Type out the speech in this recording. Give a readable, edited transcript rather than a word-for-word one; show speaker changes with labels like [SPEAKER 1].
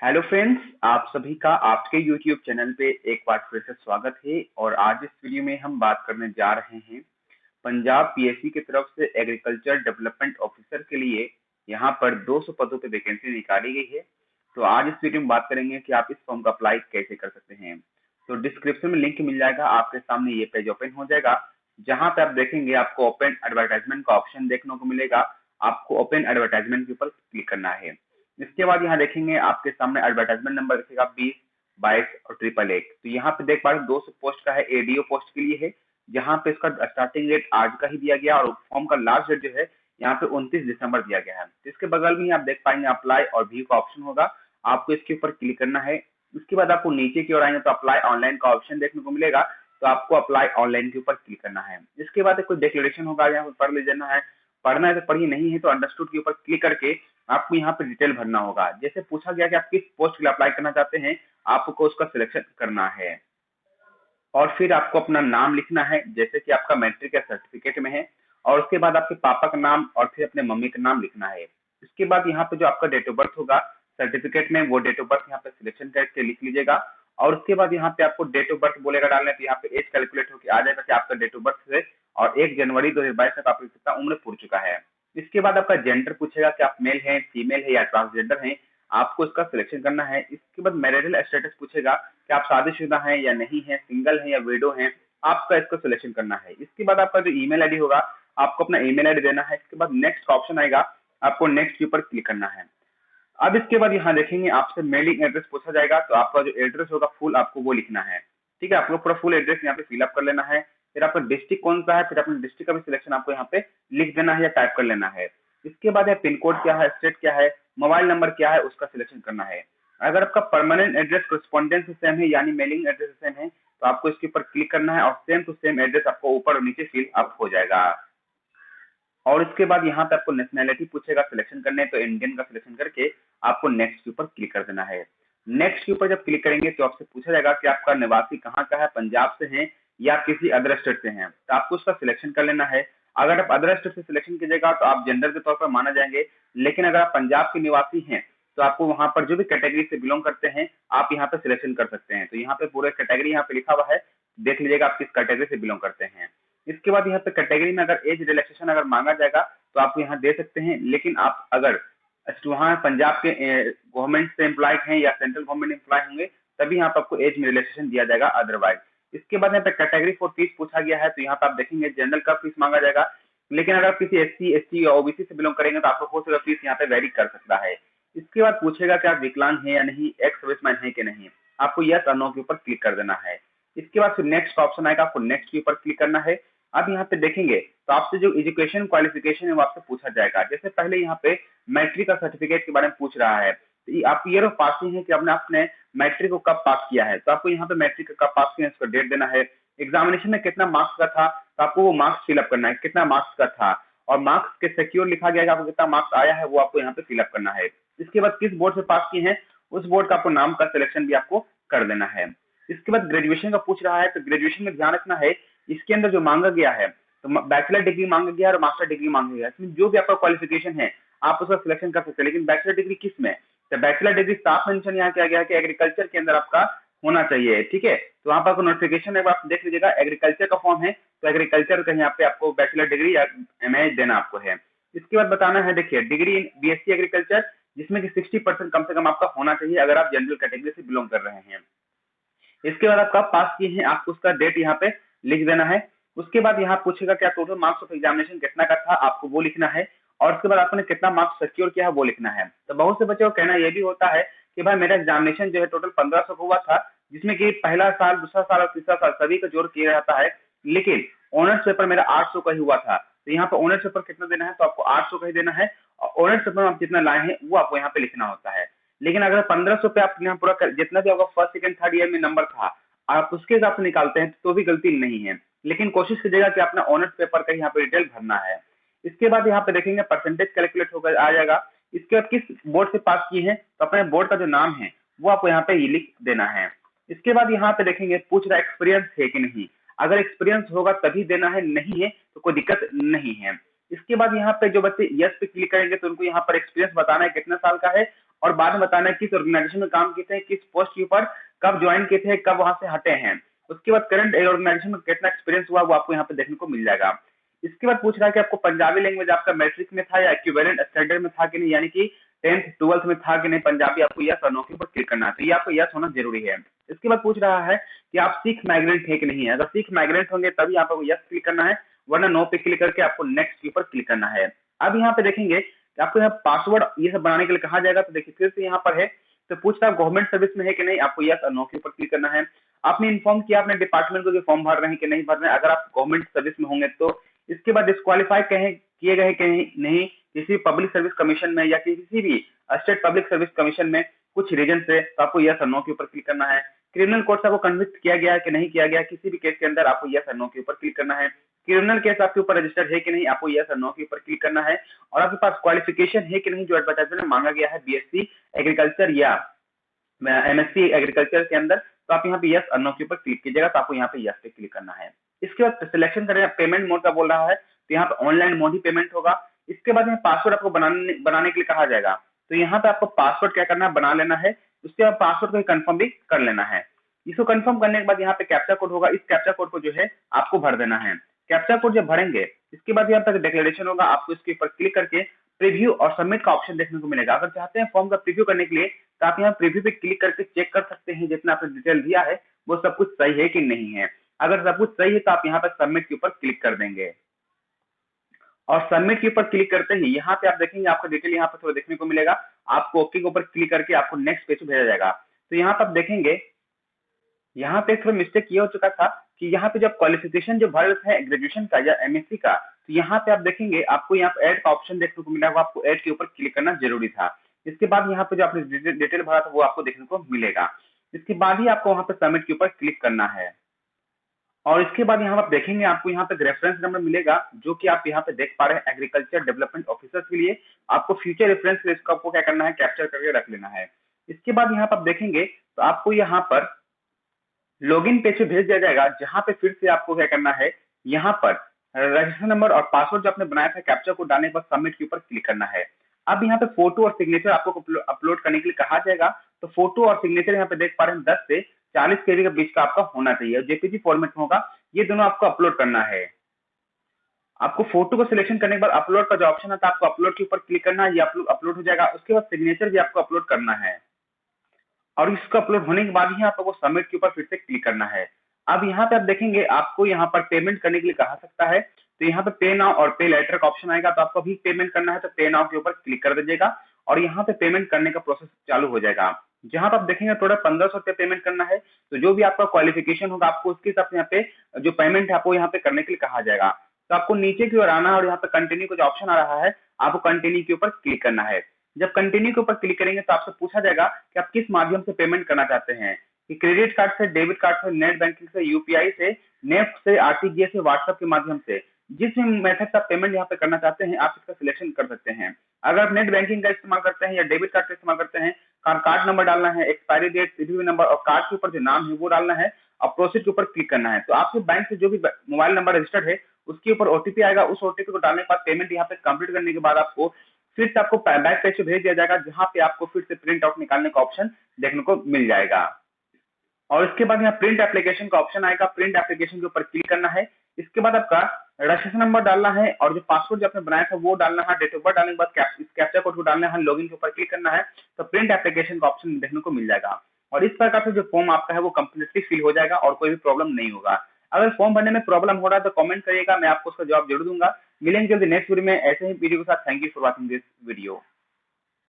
[SPEAKER 1] Hello friends, आप सभी का आपके यूट्यूब चैनल पे एक बार फिर से स्वागत है। और आज इस वीडियो में हम बात करने जा रहे हैं पंजाब पीएससी की तरफ से एग्रीकल्चर डेवलपमेंट ऑफिसर के लिए यहाँ पर 200 पदों पे वैकेंसी निकाली गई है। तो आज इस वीडियो में बात करेंगे कि आप इस फॉर्म का अप्लाई कैसे कर सकते हैं। तो डिस्क्रिप्शन में लिंक मिल जाएगा, आपके सामने ये पेज ओपन हो जाएगा। जहाँ पे आप देखेंगे आपको ओपन एडवर्टाइजमेंट का ऑप्शन देखने को मिलेगा। आपको ओपन एडवर्टाइजमेंट के ऊपर क्लिक करना है। इसके बाद यहाँ देखेंगे आपके सामने एडवर्टाइजमेंट नंबर दिखेगा 20, 22 और 111। तो यहाँ पे देख पा रहे हैं 200 पोस्ट का है, एडीओ पोस्ट के लिए है। जहाँ पे इसका स्टार्टिंग डेट आज का ही दिया गया और फॉर्म का लास्ट डेट जो है यहाँ पे 29 दिसंबर दिया गया है। तो इसके बगल में ही आप देख पाएंगे अप्लाई और व्यू का ऑप्शन होगा, आपको इसके ऊपर क्लिक करना है। इसके बाद आपको नीचे की ओर आएंगे तो अप्लाई ऑनलाइन का ऑप्शन देखने को मिलेगा, तो आपको अप्लाई ऑनलाइन के ऊपर क्लिक करना है। इसके बाद कोई डिक्लेरेशन होगा, यहाँ पर पढ़ ले जाना है। पढ़ना है तो पढ़िए, नहीं है तो अंडरस्टूड के ऊपर क्लिक करके आपको यहाँ पे डिटेल भरना होगा। जैसे पूछा गया कि आप किस पोस्ट के लिए अप्लाई करना चाहते हैं, आपको उसका सिलेक्शन करना है और फिर आपको अपना नाम लिखना है, जैसे कि आपका मैट्रिक या सर्टिफिकेट में है। और उसके बाद आपके पापा का नाम और फिर अपने मम्मी का नाम लिखना है। इसके बाद यहाँ पे जो आपका डेट ऑफ बर्थ होगा सर्टिफिकेट में, वो डेट ऑफ बर्थ यहाँ पे सिलेक्शन करके लिख लीजिएगा। और उसके बाद यहाँ पे आपको डेट ऑफ बर्थ बोलेगा डालने, तो यहाँ पे एज कैलकुलेट होकर आ जाएगा कि आपका डेट ऑफ बर्थ से और 1 जनवरी 2022 तक आपकी कितना उम्र पूर चुका है। इसके बाद आपका जेंडर पूछेगा कि आप मेल हैं, फीमेल है या ट्रांसजेंडर हैं, आपको इसका सिलेक्शन करना है। इसके बाद मैरिटल स्टेटस पूछेगा कि आप शादीशुदा हैं या नहीं है, सिंगल है या विडो हैं, आपका इसको सिलेक्शन करना है। इसके बाद आपका जो ईमेल आईडी होगा, आपको अपना ईमेल आईडी देना है। इसके बाद नेक्स्ट का ऑप्शन आएगा, आपको नेक्स्ट के ऊपर क्लिक करना है। अब इसके बाद यहाँ देखेंगे आपसे मेलिंग एड्रेस पूछा जाएगा, तो आपका जो एड्रेस होगा फुल आपको वो लिखना है। ठीक है, आपको पूरा फुल एड्रेस यहाँ पे फिलअप कर लेना है। फिर आपका डिस्ट्रिक्ट कौन सा है, फिर अपने डिस्ट्रिक्ट का भी सिलेक्शन आपको यहाँ पे लिख देना है या टाइप कर लेना है। इसके बाद है पिन कोड क्या है, स्टेट क्या है, मोबाइल नंबर क्या है, उसका सिलेक्शन करना है। अगर आपका परमानेंट एड्रेस करस्पॉन्डेंस से सेम है यानी मेलिंग एड्रेस से सेम है, तो आपको इसके ऊपर क्लिक करना है और सेम टू सेम एड्रेस आपको ऊपर और नीचे फिल अप हो जाएगा। और इसके बाद यहाँ पे आपको नेशनैलिटी पूछेगा सिलेक्शन करने, तो इंडियन का सिलेक्शन करके आपको नेक्स्ट के ऊपर क्लिक कर देना है। नेक्स्ट के ऊपर जब क्लिक करेंगे तो आपसे पूछा जाएगा कि आपका निवासी कहाँ का है, पंजाब से है या किसी अदर स्टेट से हैं, तो आपको उसका सिलेक्शन कर लेना है। अगर आप अदर स्टेट से सिलेक्शन कीजिएगा तो आप जेंडर के तौर पर माना जाएंगे, लेकिन अगर आप पंजाब के निवासी हैं तो आपको वहां पर जो भी कैटेगरी से बिलोंग करते हैं आप यहाँ पे सिलेक्शन कर सकते हैं। तो यहाँ पे पूरे कैटेगरी यहाँ पे लिखा हुआ है, देख लीजिएगा आप किस कैटेगरी से बिलोंग करते हैं। इसके बाद यहाँ पे कैटेगरी में अगर एज रिलैक्सेशन अगर मांगा जाएगा तो आप यहाँ दे सकते हैं, लेकिन आप अगर वहाँ पंजाब के गवर्नमेंट से एम्प्लॉयड हैं या सेंट्रल गवर्नमेंट एम्प्लॉय होंगे तभी यहाँ पे आपको एज में रिलैक्सेशन दिया जाएगा, अदरवाइज। इसके बाद यहाँ पे कैटेगरी फॉर फीस पूछा गया है, तो यहाँ पे आप देखेंगे जनरल का फीस मांगा जाएगा, लेकिन अगर आप किसी एससी, एसटी या ओबीसी से बिलोंग करेंगे तो आपको हो सकता फीस यहाँ पे वेरी कर सकता है। इसके बाद पूछेगा कि आप विकलांग है या नहीं, एक्स सर्विसमैन है कि नहीं, आपको यस और नो के ऊपर क्लिक कर देना है। इसके बाद फिर नेक्स्ट का ऑप्शन आएगा, आपको नेक्स्ट के ऊपर क्लिक करना है। अब यहाँ पे देखेंगे तो आपसे जो एजुकेशन क्वालिफिकेशन है वो आपसे पूछा जाएगा। जैसे पहले यहाँ पे मैट्रिक का सर्टिफिकेट के बारे में पूछ रहा है, तो आप ईयर ऑफ पासिंग है कि आपने मैट्रिक को कब पास किया है, तो आपको यहाँ पे मैट्रिक का कब पास किया है उसका डेट देना है। एग्जामिनेशन में कितना मार्क्स का था, तो आपको वो मार्क्स फिलअप करना है, कितना मार्क्स का था, और मार्क्स के सिक्योर लिखा गया है आपको कितना मार्क्स आया है वो आपको यहाँ पे फिलअप करना है। इसके बाद किस बोर्ड से पास किए हैं उस बोर्ड का आपको नाम का सिलेक्शन भी आपको कर देना है। इसके बाद ग्रेजुएशन का पूछ रहा है, तो ग्रेजुएशन में ध्यान रखना है इसके अंदर जो मांगा गया है, तो बैचलर डिग्री मांगा गया है और मास्टर डिग्री मांगा गया है। इसमें जो भी आपका क्वालिफिकेशन है आप उसका सिलेक्शन कर सकते हैं, लेकिन बैचलर डिग्री किस में, तो बैचलर डिग्री साफ मेंशन यहाँ किया गया है कि एग्रीकल्चर के अंदर आपका होना चाहिए। ठीक है, तो वहां पर आपको नोटिफिकेशन है, आप देख लीजिएगा एग्रीकल्चर का फॉर्म है, तो एग्रीकल्चर का यहाँ पे आपको बैचलर डिग्री या एमए देना आपको है। इसके बाद बताना है, देखिए डिग्री इन बीएससी एग्रीकल्चर, जिसमें कि 60% कम से कम आपका होना चाहिए अगर आप जनरल कैटेगरी से बिलोंग कर रहे हैं। इसके बाद आपका पास किए हैं, आपको उसका डेट यहाँ पे लिख देना है। उसके बाद यहाँ पूछेगा क्या टोटल मार्क्स ऑफ एग्जामिनेशन कितना का था, आपको वो लिखना है। और उसके बाद आपने कितना मार्क्स सिक्योर किया है वो लिखना है। तो बहुत से बच्चों का कहना ये भी होता है कि भाई मेरा एग्जामिनेशन जो है टोटल 1500 का हुआ था, जिसमें कि पहला साल, दूसरा साल और तीसरा साल सभी का जोड़ किया जाता है, लेकिन ऑनर्स पेपर मेरा 800 का ही हुआ था। तो यहाँ पे ऑनर्स पेपर कितना देना है, तो आपको 800 का ही देना है। और ऑनर्स पेपर में आप जितना लाए हैं वो आपको यहाँ पे लिखना होता है। लेकिन अगर 1500 पे आप यहाँ पूरा जितना भी आपका फर्स्ट सेकंड थर्ड ईयर में नंबर था आप उसके हिसाब से निकालते हैं तो भी गलती नहीं है, लेकिन कोशिश कीजिएगा कि अपना ऑनर्स पेपर का यहाँ पे डिटेल भरना है। इसके बाद यहाँ पे देखेंगे परसेंटेज कैलकुलेट होकर आ जाएगा। इसके बाद किस बोर्ड से पास किए हैं, तो अपने बोर्ड का जो नाम है वो आपको यहाँ पे लिख देना है। इसके बाद यहाँ पे देखेंगे पूछ रहा एक्सपीरियंस है कि नहीं, अगर एक्सपीरियंस होगा तभी देना है, नहीं है तो कोई दिक्कत नहीं है। इसके बाद यहाँ पे जो बच्चे यस पे क्लिक करेंगे तो उनको यहाँ पर एक्सपीरियंस बताना है कितना साल का है और बाद में बताना है किस ऑर्गेनाइजेशन में काम किए थे, किस पोस्ट के ऊपर कब ज्वाइन किए थे, कब वहां से हटे हैं। उसके बाद करंट ऑर्गेनाइजेशन में कितना एक्सपीरियंस हुआ वो आपको यहाँ पे देखने को मिल जाएगा। इसके बाद पूछ रहा है कि आपको पंजाबी लैंग्वेज आपका मैट्रिक में था या इक्विवेलेंट स्टैंडर्ड में था कि नहीं, यानी कि 10th 12th में था कि नहीं पंजाबी, आपको यस और नो के ऊपर क्लिक करना है। तो ये आपको यस होना जरूरी है। इसके बाद पूछ रहा है कि आप सिख माइग्रेंट है कि नहीं है। अगर सिख माइग्रेंट होंगे तभी आपको यस क्लिक करना है, वरना नो पे क्लिक करके आपको नेक्स्ट के ऊपर क्लिक करना है। अब यहाँ पे देखेंगे कि आपको यहाँ पासवर्ड ये सब बनाने के लिए कहा जाएगा। तो देखिए फिर से यहाँ पर है, तो पूछ रहा है गवर्नमेंट सर्विस में है कि नहीं, आपको यस और नो के ऊपर क्लिक करना है। आपने इन्फॉर्म किया अपने डिपार्टमेंट को कि फॉर्म भर रहे हैं कि नहीं भर रहे हैं, अगर आप गवर्नमेंट सर्विस में होंगे तो। इसके बाद डिस्क्वालीफाई किए गए कि नहीं किसी पब्लिक सर्विस कमीशन में या किसी भी स्टेट पब्लिक सर्विस कमीशन में कुछ रीजन से, तो आपको यस और नो के ऊपर क्लिक करना है। क्रिमिनल कोर्ट से आपको कन्विक्ट किया गया है कि नहीं किया गया, किसी भी केस के अंदर आपको यस और नो के ऊपर क्लिक करना है। क्रिमिनल केस आपके ऊपर रजिस्टर्ड है कि नहीं, आपको यस और नो के ऊपर क्लिक करना है। और आपके पास क्वालिफिकेशन है कि नहीं जो एडवर्टाइजमेंट में मांगा गया है, बीएससी एग्रीकल्चर या एमएससी एग्रीकल्चर के अंदर, तो आप यहाँ पे यस और नो के ऊपर क्लिक कीजिएगा। तो आपको यहाँ पे यस पे क्लिक करना है। इसके बाद सिलेक्शन करें, पेमेंट मोड का बोल रहा है, तो यहाँ पे ऑनलाइन मोड ही पेमेंट होगा। इसके बाद यहाँ पासवर्ड आपको बनाने के लिए कहा जाएगा। तो यहाँ पे आपको पासवर्ड क्या करना है, बना लेना है। उसके बाद पासवर्ड को कंफर्म भी कर लेना है। इसको कंफर्म करने के बाद यहाँ पे कैप्चा कोड होगा, इस कैप्चा कोड को जो है आपको भर देना है। कैप्चा कोड जब भरेंगे इसके बाद यहाँ पर डिक्लेरेशन होगा, आपको इसके ऊपर क्लिक करके प्रीव्यू और सबमिट का ऑप्शन देखने को मिलेगा। अगर चाहते हैं फॉर्म का प्रीव्यू करने के लिए तो आप यहाँ प्रीव्यू पे क्लिक करके चेक कर सकते हैं जितना आपने डिटेल दिया है वो सब कुछ सही है कि नहीं है। अगर सब कुछ सही है तो आप यहाँ पर सबमिट के ऊपर क्लिक कर देंगे। और सबमिट के ऊपर क्लिक करते ही यहाँ पे आप देखेंगे आपका डिटेल यहाँ पर थोड़ा देखने को मिलेगा। आपको ओके के ऊपर क्लिक करके आपको नेक्स्ट पेज पे भेजा जाएगा। तो यहाँ पर आप देखेंगे यहाँ पे थोड़ा मिस्टेक ये हो चुका था कि यहाँ पे जब क्वालिफिकेशन जो भर है ग्रेजुएशन का या एमएससी का, तो यहाँ पे आप देखेंगे आपको यहाँ पे ऐड का ऑप्शन देखने को मिला, वो आपको ऐड के ऊपर क्लिक करना जरूरी था। इसके बाद यहाँ पे जो आपने डिटेल भरा था वो आपको देखने को मिलेगा। इसके बाद ही आपको वहां पे सबमिट के ऊपर क्लिक करना है। और इसके बाद यहाँ आप देखेंगे आपको यहाँ पे रेफरेंस नंबर मिलेगा, जो कि आप यहाँ पे देख पा रहे हैं एग्रीकल्चर डेवलपमेंट ऑफिसर के लिए। आपको फ्यूचर रेफरेंस के लिए इसको आपको क्या करना है, कैप्चर करके रख लेना है। इसके बाद यहाँ पर आप देखेंगे तो आपको यहाँ पर लॉगिन पेज पे भेज दिया जाएगा, जहां पे फिर से आपको क्या करना है, यहाँ पर रजिस्टर नंबर और पासवर्ड जो आपने बनाया था कैप्चा को डालने के बाद सबमिट के ऊपर क्लिक करना है। अब यहाँ पे फोटो और सिग्नेचर आपको अपलोड करने के लिए कहा जाएगा। तो फोटो और सिग्नेचर यहाँ पे देख पा रहे हैं 10 से 40 केबी के बीच का आपका होना चाहिए, जेपीजी फॉर्मेट में होगा। ये दोनों आपको अपलोड करना है। आपको फोटो को सिलेक्शन करने के बाद अपलोड का जो ऑप्शन आता है आपको अपलोड के ऊपर क्लिक करना है, ये अपलोड हो जाएगा। उसके बाद सिग्नेचर भी आपको अपलोड करना है और इसका अपलोड होने के बाद ही आपको सबमिट के ऊपर फिर से क्लिक करना है। अब यहाँ पे आप देखेंगे आपको यहाँ पर पेमेंट करने के लिए कहा सकता है, तो यहाँ पे पे नाउ और पे लेटर का ऑप्शन आएगा। तो आपको अभी पेमेंट करना है तो पे नाउ के ऊपर क्लिक कर दीजिएगा और यहाँ पे पेमेंट करने का प्रोसेस चालू हो जाएगा। जहां पर आप देखेंगे टोटल 1500 रुपए पेमेंट करना है। तो जो भी आपका क्वालिफिकेशन होगा आपको उसके हिसाब से यहाँ पे जो पेमेंट है आपको यहाँ पे करने के लिए कहा जाएगा। तो आपको नीचे की ओर आना है और यहाँ पे कंटिन्यू का जो ऑप्शन आ रहा है आपको कंटिन्यू के ऊपर क्लिक करना है। जब कंटिन्यू के ऊपर क्लिक करेंगे तो आपसे पूछा जाएगा कि आप किस माध्यम से पेमेंट करना चाहते हैं, कि क्रेडिट कार्ड से, डेबिट कार्ड से, नेट बैंकिंग से, यूपीआई से, नेफ्ट से, आरटीजीएस से, व्हाट्सएप के माध्यम से। जिस भी मेथड से आप पेमेंट यहाँ पे करना चाहते हैं आप इसका सिलेक्शन कर सकते हैं। अगर आप नेट बैंकिंग का इस्तेमाल करते हैं या डेबिट कार्ड का इस्तेमाल करते हैं, कार्ड नंबर डालना है, एक्सपायरी डेट, सीवीवी नंबर और कार्ड के ऊपर जो नाम है वो डालना है और प्रोसीड के ऊपर क्लिक करना है। तो आपके बैंक से जो भी मोबाइल नंबर रजिस्टर्ड है उसके ऊपर ओटीपी आएगा। उस ओटीपी को डालने के बाद पेमेंट यहाँ पे कंप्लीट करने के बाद आपको फिर से आपको बैक पेज पे भेज दिया जाएगा, जहां पे आपको फिर से प्रिंट आउट निकालने का ऑप्शन देखने को मिल जाएगा। और इसके बाद यहाँ प्रिंट एप्लीकेशन का ऑप्शन आएगा, प्रिंट एप्लीकेशन के ऊपर क्लिक करना है। इसके बाद आपका रजिस्ट्रेशन नंबर डालना है और जो पासवर्ड जो आपने बनाया था वो डालना है। डेट ऑफ बर्थ डालने के बाद इस कैप्चा कोड को डालना है, लॉगिन के ऊपर क्लिक करना है तो प्रिंट एप्लीकेशन का ऑप्शन देखने को मिल जाएगा। और इस प्रकार से जो फॉर्म आपका है वो कंप्लीटली फिल हो जाएगा और कोई भी प्रॉब्लम नहीं होगा। अगर फॉर्म भरने में प्रॉब्लम हो रहा है तो कमेंट करिएगा, मैं आपको उसका जवाब जरूर दूंगा। मिलेंगे जल्दी नेक्स्ट वीडियो में ऐसे ही वीडियो के साथ। Thank you for watching this video.